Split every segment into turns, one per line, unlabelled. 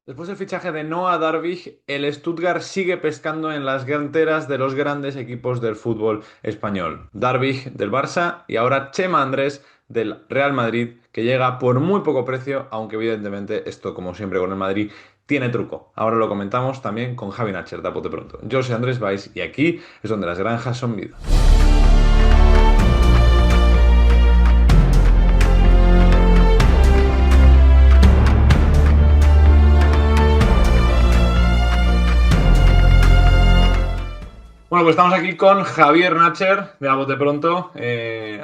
Después del fichaje de Noah Darvig, el Stuttgart sigue pescando en las canteras de los grandes equipos del fútbol español. Darvig del Barça y ahora Chema Andrés del Real Madrid, que llega por muy poco precio, aunque evidentemente esto, como siempre con el Madrid, tiene truco. Ahora lo comentamos también con Javi Nacher, de pronto. Yo soy Andrés Valls y aquí es donde las granjas son vida. Bueno, pues estamos aquí con Javier Nacher, de A Bote Pronto.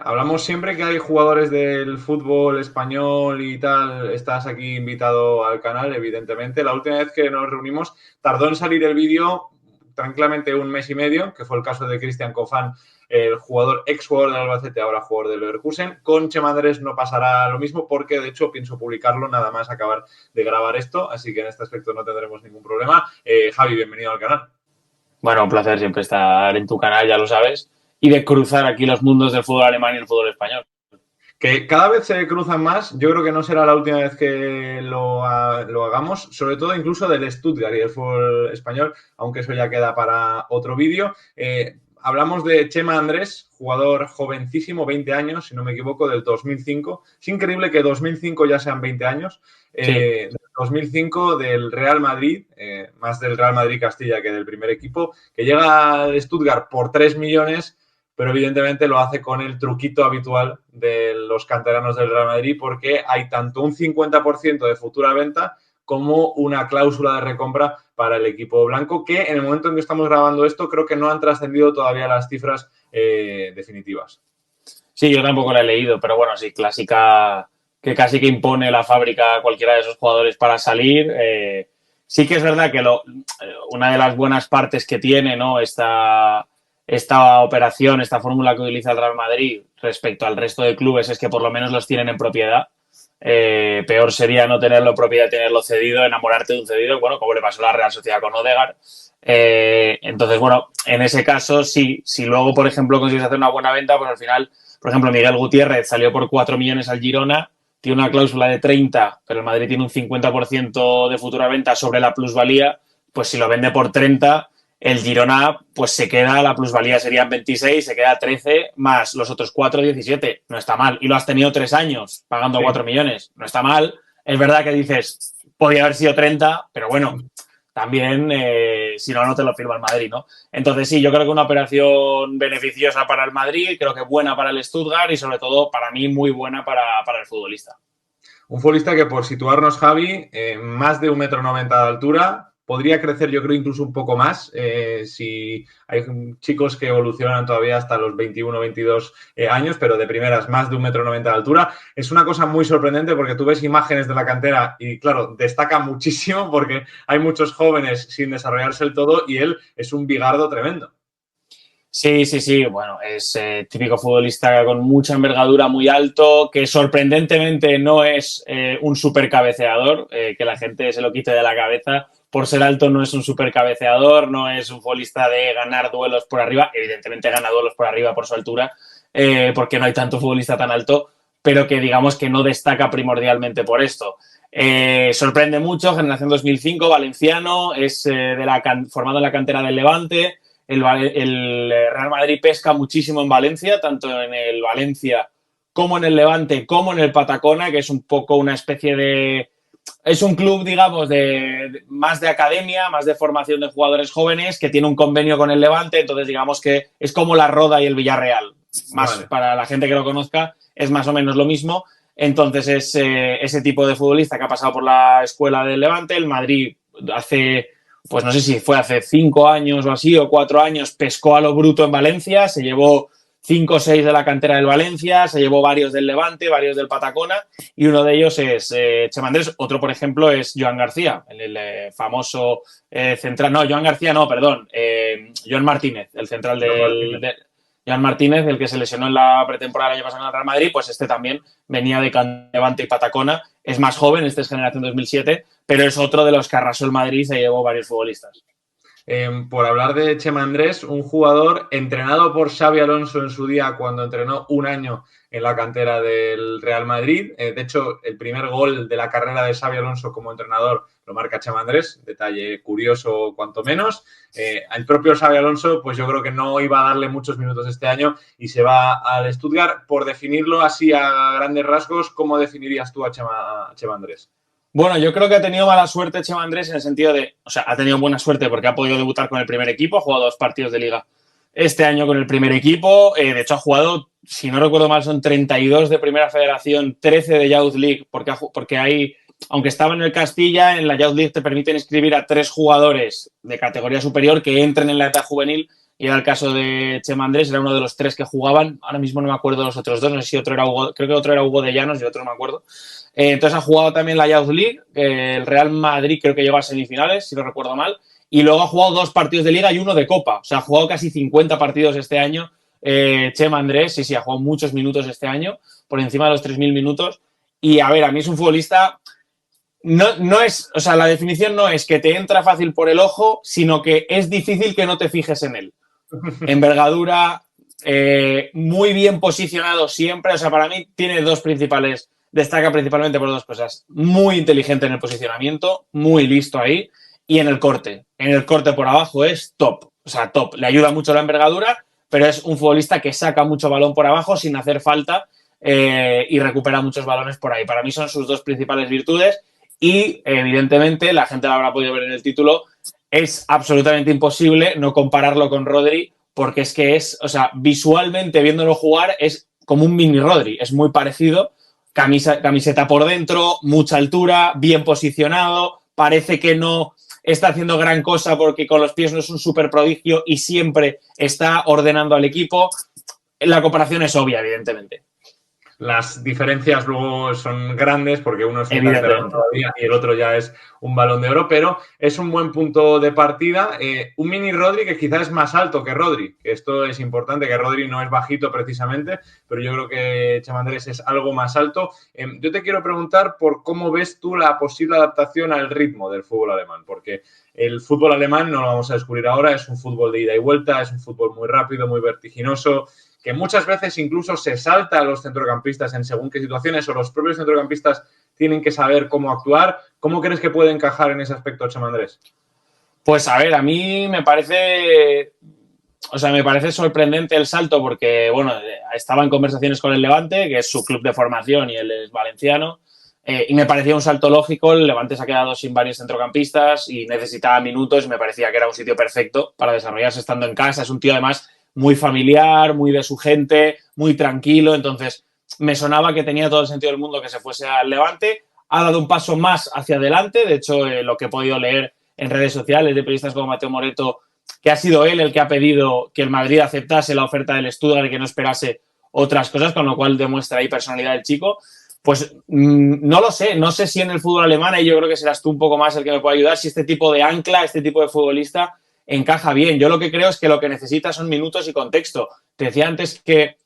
Hablamos siempre que hay jugadores del fútbol español y tal. Estás aquí invitado al canal, evidentemente. La última vez que nos reunimos tardó en salir el vídeo tranquilamente un mes y medio, que fue el caso de Cristian Cofán, el jugador, exjugador del Albacete, ahora jugador del Leverkusen. Con Chema Andrés no pasará lo mismo porque, de hecho, pienso publicarlo nada más acabar de grabar esto, así que en este aspecto no tendremos ningún problema. Javi, bienvenido al canal.
Bueno, un placer siempre estar en tu canal, ya lo sabes, y de cruzar aquí los mundos del fútbol alemán y el fútbol español.
Que cada vez se cruzan más, yo creo que no será la última vez que lo hagamos, sobre todo incluso del Stuttgart y el fútbol español, aunque eso ya queda para otro vídeo. Hablamos de Chema Andrés, jugador jovencísimo, 20 años, si no me equivoco, del 2005. Es increíble que 2005 ya sean 20 años.
Sí,
2005 del Real Madrid, más del Real Madrid Castilla que del primer equipo, que llega al Stuttgart por 3 millones, pero evidentemente lo hace con el truquito habitual de los canteranos del Real Madrid porque hay tanto un 50% de futura venta como una cláusula de recompra para el equipo blanco, que en el momento en que estamos grabando esto creo que no han trascendido todavía las cifras definitivas.
sí, yo tampoco la he leído, pero bueno, sí, clásica que casi que impone la fábrica a cualquiera de esos jugadores para salir. Sí que es verdad que una de las buenas partes que tiene, ¿no? Esta operación, esta fórmula que utiliza el Real Madrid respecto al resto de clubes es que por lo menos los tienen en propiedad. Peor sería no tenerlo en propiedad, tenerlo cedido, enamorarte de un cedido, bueno, como le pasó a la Real Sociedad con Odegaard. Entonces, bueno, en ese caso, sí, si luego, por ejemplo, consigues hacer una buena venta, pues al final, por ejemplo, Miguel Gutiérrez salió por 4 millones al Girona, tiene una cláusula de 30, pero el Madrid tiene un 50% de futura venta sobre la plusvalía, pues si lo vende por 30, el Girona pues se queda, la plusvalía serían 26, se queda 13, más los otros 4, 17. No está mal. Y lo has tenido 3 años pagando
Sí.
4 millones. No está mal. Es verdad que dices, podía haber sido 30, pero bueno, también si no, no te lo firma el Madrid, ¿no? Entonces sí, yo creo que una operación beneficiosa para el Madrid, creo que buena para el Stuttgart y sobre todo para mí muy buena para el futbolista.
Un futbolista que, por situarnos, Javi, más de 1,90 m de altura, podría crecer, yo creo, incluso un poco más. Si hay chicos que evolucionan todavía hasta los 21, 22 años, pero de primeras más de 1,90 m de altura. Es una cosa muy sorprendente porque tú ves imágenes de la cantera y, claro, destaca muchísimo porque hay muchos jóvenes sin desarrollarse del todo y él es un bigardo tremendo.
Sí, sí, sí. Bueno, es típico futbolista con mucha envergadura, muy alto, que sorprendentemente no es un super cabeceador, que la gente se lo quite de la cabeza. Por ser alto no es un super cabeceador, no es un futbolista de ganar duelos por arriba. Evidentemente gana duelos por arriba por su altura, porque no hay tanto futbolista tan alto, pero que digamos que no destaca primordialmente por esto. Sorprende mucho, generación 2005, valenciano, es formado en la cantera del Levante. El Real Madrid pesca muchísimo en Valencia, tanto en el Valencia como en el Levante, como en el Patacona, que es un poco una especie de... Es un club, digamos, más de academia, más de formación de jugadores jóvenes, que tiene un convenio con el Levante, entonces digamos que es como la Roda y el Villarreal. Más
Vale.
para la gente que lo conozca, es más o menos lo mismo. Entonces es ese tipo de futbolista que ha pasado por la escuela del Levante. El Madrid hace, pues no sé si fue hace 5 años o así, o 4 años, pescó a lo bruto en Valencia, se llevó 5 o 6 de la cantera del Valencia, se llevó varios del Levante, varios del Patacona, y uno de ellos es Chema Andrés. Otro, por ejemplo, es Joan García, el famoso central, no, Joan García no, perdón, Joan Martínez, el central
John Martínez.
Joan Martínez, el que se lesionó en la pretemporada el año pasado en el Real Madrid, pues este también venía de Levante y Patacona, es más joven, este es generación 2007, pero es otro de los que arrasó el Madrid y se llevó varios futbolistas.
Por hablar de Chema Andrés, un jugador entrenado por Xavi Alonso en su día cuando entrenó un año en la cantera del Real Madrid. De hecho, el primer gol de la carrera de Xavi Alonso como entrenador lo marca Chema Andrés, detalle curioso cuanto menos. El propio Xabi Alonso, pues yo creo que no iba a darle muchos minutos este año y se va al Stuttgart. Por definirlo así a grandes rasgos, ¿cómo definirías tú a Chema Andrés?
Bueno, yo creo que ha tenido mala suerte Chema Andrés en el sentido de, o sea, ha tenido buena suerte porque ha podido debutar con el primer equipo, ha jugado 2 partidos de liga este año con el primer equipo, de hecho ha jugado, si no recuerdo mal, son 32 de Primera Federación, 13 de Youth League, porque hay, aunque estaba en el Castilla, en la Youth League te permiten inscribir a 3 jugadores de categoría superior que entren en la etapa juvenil, y era el caso de Chema Andrés, era uno de los 3 que jugaban, ahora mismo no me acuerdo de los otros 2, no sé si otro era Hugo, creo que otro era Hugo de Llanos y otro no me acuerdo. Entonces ha jugado también la Youth League, el Real Madrid creo que llegó a semifinales, si no recuerdo mal, y luego ha jugado 2 partidos de liga y 1 de copa, o sea, ha jugado casi 50 partidos este año. Chema Andrés, sí, ha jugado muchos minutos este año, por encima de los 3.000 minutos, y a ver, a mí es un futbolista, no es, o sea, la definición no es que te entra fácil por el ojo, sino que es difícil que no te fijes en él. Envergadura, muy bien posicionado siempre, o sea, para mí tiene 2 principales. Destaca principalmente por 2 cosas. Muy inteligente en el posicionamiento, muy listo ahí, y en el corte. En el corte por abajo es top. O sea, top. Le ayuda mucho la envergadura, pero es un futbolista que saca mucho balón por abajo sin hacer falta y recupera muchos balones por ahí. Para mí son sus 2 principales virtudes y, evidentemente, la gente lo habrá podido ver en el título, es absolutamente imposible no compararlo con Rodri, porque es que es, o sea, visualmente viéndolo jugar es como un mini Rodri. Es muy parecido. Camiseta por dentro, mucha altura, bien posicionado, parece que no está haciendo gran cosa porque con los pies no es un súper prodigio y siempre está ordenando al equipo. La comparación es obvia, evidentemente.
Las diferencias luego son grandes porque uno es un canterano todavía y el otro ya es un Balón de Oro, pero es un buen punto de partida. Un mini Rodri que quizás es más alto que Rodri. Esto es importante, que Rodri no es bajito precisamente, pero yo creo que Chema Andrés es algo más alto. Yo te quiero preguntar por cómo ves tú la posible adaptación al ritmo del fútbol alemán, porque el fútbol alemán, no lo vamos a descubrir ahora, es un fútbol de ida y vuelta, es un fútbol muy rápido, muy vertiginoso, que muchas veces incluso se salta a los centrocampistas en según qué situaciones o los propios centrocampistas tienen que saber cómo actuar. ¿Cómo crees que puede encajar en ese aspecto Chema Andrés?
Pues a ver, a mí me parece sorprendente el salto porque, bueno, estaba en conversaciones con el Levante, que es su club de formación y él es valenciano, y me parecía un salto lógico. El Levante se ha quedado sin varios centrocampistas y necesitaba minutos y me parecía que era un sitio perfecto para desarrollarse estando en casa. Es un tío además muy familiar, muy de su gente, muy tranquilo, entonces me sonaba que tenía todo el sentido del mundo que se fuese al Levante. Ha dado un paso más hacia adelante, de hecho, lo que he podido leer en redes sociales de periodistas como Mateo Moreto, que ha sido él el que ha pedido que el Madrid aceptase la oferta del Stuttgart y que no esperase otras cosas, con lo cual demuestra ahí personalidad del chico. Pues no lo sé, no sé si en el fútbol alemán, y yo creo que serás tú un poco más el que me puede ayudar, si este tipo de ancla, este tipo de futbolista encaja bien. Yo lo que creo es que lo que necesita son minutos y contexto. Te decía antes que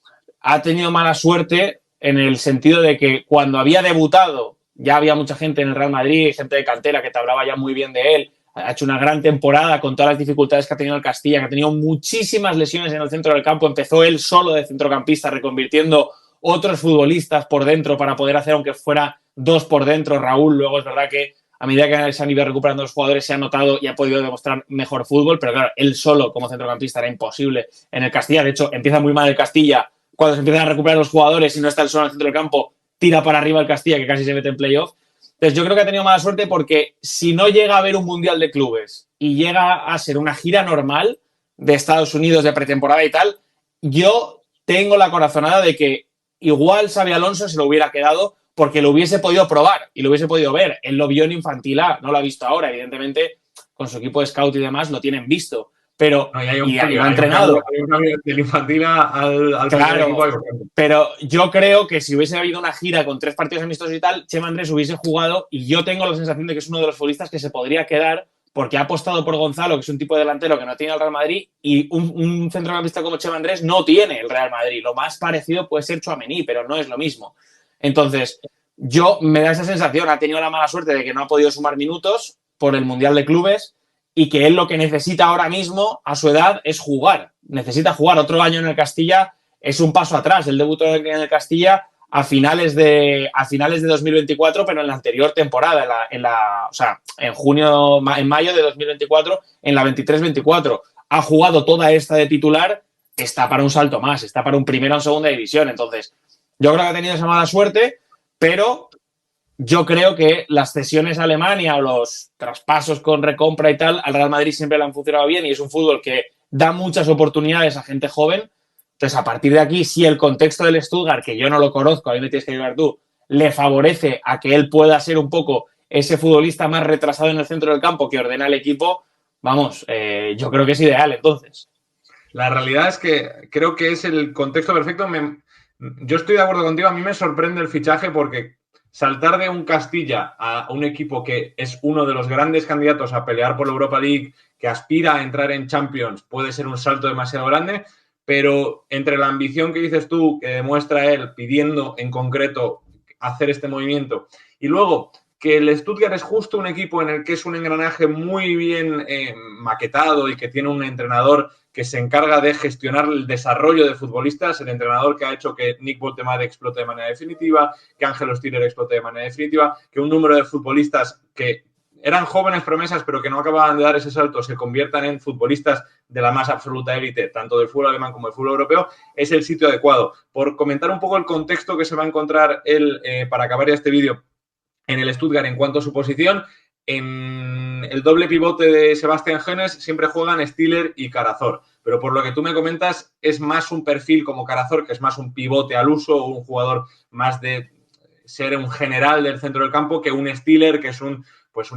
ha tenido mala suerte en el sentido de que cuando había debutado ya había mucha gente en el Real Madrid, gente de cantera que te hablaba ya muy bien de él. Ha hecho una gran temporada con todas las dificultades que ha tenido el Castilla, que ha tenido muchísimas lesiones en el centro del campo. Empezó él solo de centrocampista, reconvirtiendo otros futbolistas por dentro para poder hacer, aunque fuera 2 por dentro. Raúl, luego es verdad que a medida que se han ido recuperando los jugadores se ha notado y ha podido demostrar mejor fútbol, pero claro, él solo como centrocampista era imposible en el Castilla. De hecho, empieza muy mal el Castilla. Cuando se empiezan a recuperar los jugadores y no está él solo en el centro del campo, tira para arriba el Castilla, que casi se mete en playoff. Entonces yo creo que ha tenido mala suerte porque si no llega a haber un Mundial de Clubes y llega a ser una gira normal de Estados Unidos de pretemporada y tal, yo tengo la corazonada de que igual Xabi Alonso se lo hubiera quedado porque lo hubiese podido probar y lo hubiese podido ver. Él lo vio en Infantil A, no lo ha visto ahora. Evidentemente, con su equipo de scout y demás lo tienen visto. Pero
no,
y lo ha entrenado.
Hay un cambio del Infantil al
claro,
equipo.
pero yo creo que si hubiese habido una gira con 3 partidos amistosos y tal, Chema Andrés hubiese jugado y yo tengo la sensación de que es uno de los futbolistas que se podría quedar porque ha apostado por Gonzalo, que es un tipo de delantero que no tiene el Real Madrid, y un centrocampista como Chema Andrés no tiene el Real Madrid. Lo más parecido puede ser Tchouaméni, pero no es lo mismo. Entonces, yo me da esa sensación, ha tenido la mala suerte de que no ha podido sumar minutos por el Mundial de Clubes y que él lo que necesita ahora mismo a su edad es jugar. Necesita jugar. Otro año en el Castilla es un paso atrás. Él debutó en el Castilla a finales de 2024, pero en la anterior temporada, o sea, en mayo de 2024, en la 23-24. Ha jugado toda esta de titular, está para un salto más, está para un primera o segunda división. Entonces, yo creo que ha tenido esa mala suerte, pero yo creo que las cesiones a Alemania o los traspasos con recompra y tal, al Real Madrid siempre le han funcionado bien y es un fútbol que da muchas oportunidades a gente joven. Entonces, a partir de aquí, si el contexto del Stuttgart, que yo no lo conozco, a mí me tienes que ayudar tú, le favorece a que él pueda ser un poco ese futbolista más retrasado en el centro del campo que ordena el equipo, vamos, yo creo que es ideal entonces.
La realidad es que creo que es el contexto perfecto. Yo estoy de acuerdo contigo, a mí me sorprende el fichaje porque saltar de un Castilla a un equipo que es uno de los grandes candidatos a pelear por la Europa League, que aspira a entrar en Champions, puede ser un salto demasiado grande, pero entre la ambición que dices tú, que demuestra él pidiendo en concreto hacer este movimiento, y luego que el Stuttgart es justo un equipo en el que es un engranaje muy bien maquetado y que tiene un entrenador que se encarga de gestionar el desarrollo de futbolistas, el entrenador que ha hecho que Nick Woltemade explote de manera definitiva, que Ángelo Stiller explote de manera definitiva, que un número de futbolistas que eran jóvenes promesas pero que no acababan de dar ese salto se conviertan en futbolistas de la más absoluta élite, tanto del fútbol alemán como del fútbol europeo, es el sitio adecuado. Por comentar un poco el contexto que se va a encontrar él para acabar ya este vídeo en el Stuttgart en cuanto a su posición, en el doble pivote de Sebastián Hoeneß siempre juegan Stiller y Karazor, pero por lo que tú me comentas es más un perfil como Karazor, que es más un pivote al uso, un jugador más de ser un general del centro del campo, que un Stiller, que es un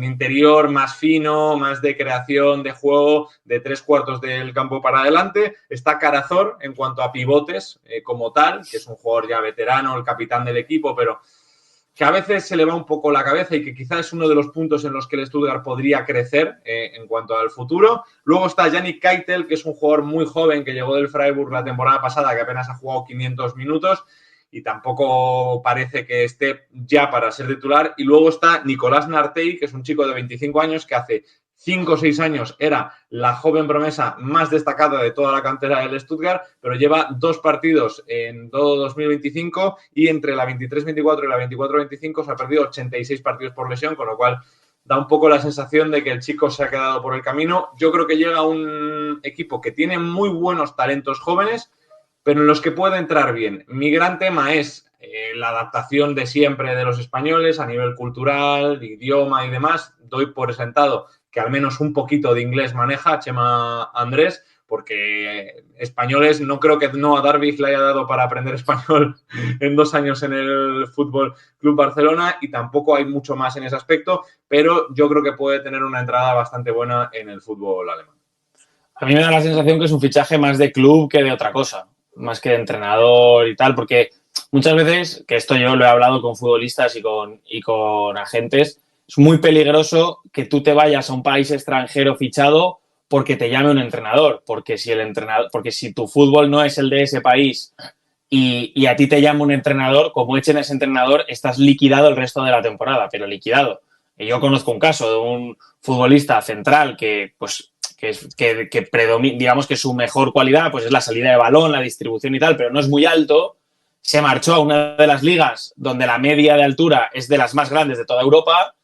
interior más fino, más de creación de juego, de 3/4 del campo para adelante. Está Karazor en cuanto a pivotes como tal, que es un jugador ya veterano, el capitán del equipo, pero que a veces se le va un poco la cabeza y que quizás es uno de los puntos en los que el Stuttgart podría crecer en cuanto al futuro. Luego está Yannick Keitel, que es un jugador muy joven que llegó del Freiburg la temporada pasada, que apenas ha jugado 500 minutos y tampoco parece que esté ya para ser titular. Y luego está Nicolás Nartey, que es un chico de 25 años que hace 5 o 6 años era la joven promesa más destacada de toda la cantera del Stuttgart, pero lleva 2 partidos en todo 2025 y entre la 23-24 y la 24-25 se ha perdido 86 partidos por lesión, con lo cual da un poco la sensación de que el chico se ha quedado por el camino. Yo creo que llega un equipo que tiene muy buenos talentos jóvenes, pero en los que puede entrar bien. Mi gran tema es la adaptación de siempre de los españoles a nivel cultural, idioma y demás. Doy por sentado que al menos un poquito de inglés maneja Chema Andrés, porque españoles no creo que Noah Darvig le haya dado para aprender español en 2 años en el Fútbol Club Barcelona y tampoco hay mucho más en ese aspecto, pero yo creo que puede tener una entrada bastante buena en el fútbol alemán.
A mí me da la sensación que es un fichaje más de club que de otra cosa, más que de entrenador y tal, porque muchas veces, que esto yo lo he hablado con futbolistas y con agentes, es muy peligroso que tú te vayas a un país extranjero fichado porque te llame un entrenador, porque si tu fútbol no es el de ese país y a ti te llama un entrenador, como echen a ese entrenador, estás liquidado el resto de la temporada, pero liquidado. Y yo conozco un caso de un futbolista central que predomina, digamos que su mejor cualidad pues es la salida de balón, la distribución y tal, pero no es muy alto. Se marchó a una de las ligas donde la media de altura es de las más grandes de toda Europa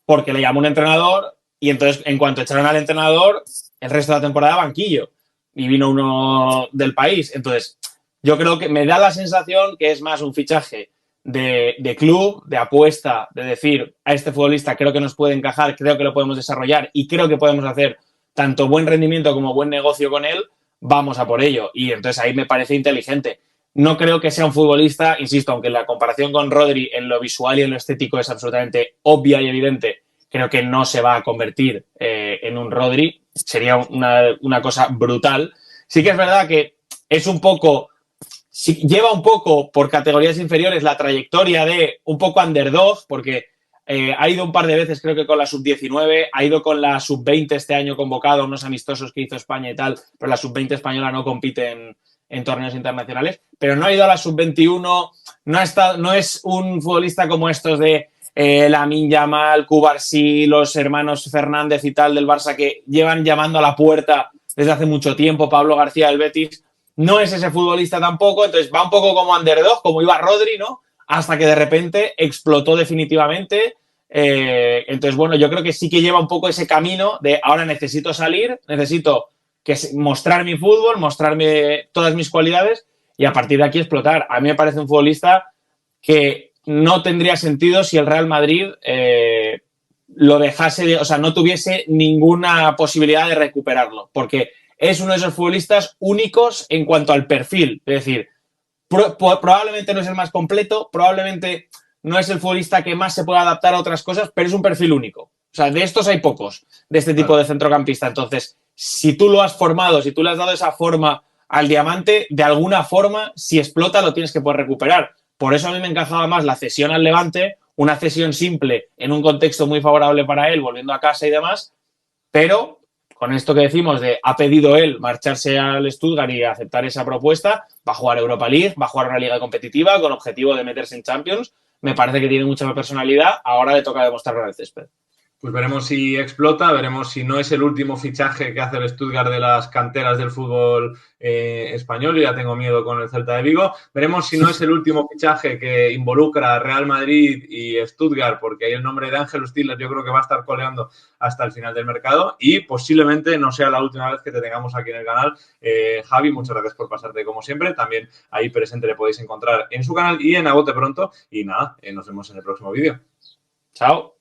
porque le llamó un entrenador y entonces en cuanto echaron al entrenador, el resto de la temporada banquillo y vino uno del país. Entonces, yo creo que me da la sensación que es más un fichaje de club, de apuesta, de decir a este futbolista creo que nos puede encajar, creo que lo podemos desarrollar y creo que podemos hacer tanto buen rendimiento como buen negocio con él, vamos a por ello. Y entonces ahí me parece inteligente. No creo que sea un futbolista, insisto, aunque la comparación con Rodri en lo visual y en lo estético es absolutamente obvia y evidente, creo que no se va a convertir en un Rodri. Sería una cosa brutal. Sí que es verdad que es un poco, lleva un poco por categorías inferiores la trayectoria de un poco underdog, porque ha ido un par de veces, creo que con la sub-19, ha ido con la sub-20 este año convocado, unos amistosos que hizo España y tal, pero la sub-20 española no compite en torneos internacionales, pero no ha ido a la sub-21, no es un futbolista como estos de Lamine Yamal, Cubarsí, los hermanos Fernández y tal del Barça que llevan llamando a la puerta desde hace mucho tiempo, Pablo García del Betis, no es ese futbolista tampoco, entonces va un poco como underdog, como iba Rodri, ¿no? hasta que de repente explotó definitivamente. Entonces, bueno, yo creo que sí que lleva un poco ese camino de ahora necesito salir, necesito mostrar mi fútbol, mostrarme todas mis cualidades y a partir de aquí explotar. A mí me parece un futbolista que no tendría sentido si el Real Madrid lo dejase, o sea, no tuviese ninguna posibilidad de recuperarlo, porque es uno de esos futbolistas únicos en cuanto al perfil. Es decir, probablemente no es el más completo, probablemente no es el futbolista que más se puede adaptar a otras cosas, pero es un perfil único. O sea, de estos hay pocos, de este tipo de centrocampista. Entonces, si tú lo has formado, si tú le has dado esa forma al diamante, de alguna forma, si explota, lo tienes que poder recuperar. Por eso a mí me encajaba más la cesión al Levante, una cesión simple en un contexto muy favorable para él, volviendo a casa y demás, pero con esto que decimos de ha pedido él marcharse al Stuttgart y aceptar esa propuesta, va a jugar Europa League, va a jugar una liga competitiva con objetivo de meterse en Champions, me parece que tiene mucha personalidad, ahora le toca demostrarlo en el césped.
Pues veremos si explota, veremos si no es el último fichaje que hace el Stuttgart de las canteras del fútbol español, y ya tengo miedo con el Celta de Vigo. Veremos si no es el último fichaje que involucra a Real Madrid y Stuttgart, porque ahí el nombre de Ángel Stiller yo creo que va a estar coleando hasta el final del mercado y posiblemente no sea la última vez que te tengamos aquí en el canal. Javi, muchas gracias por pasarte como siempre. También ahí presente le podéis encontrar en su canal y en A Bote Pronto. Y nada, nos vemos en el próximo vídeo.
Chao.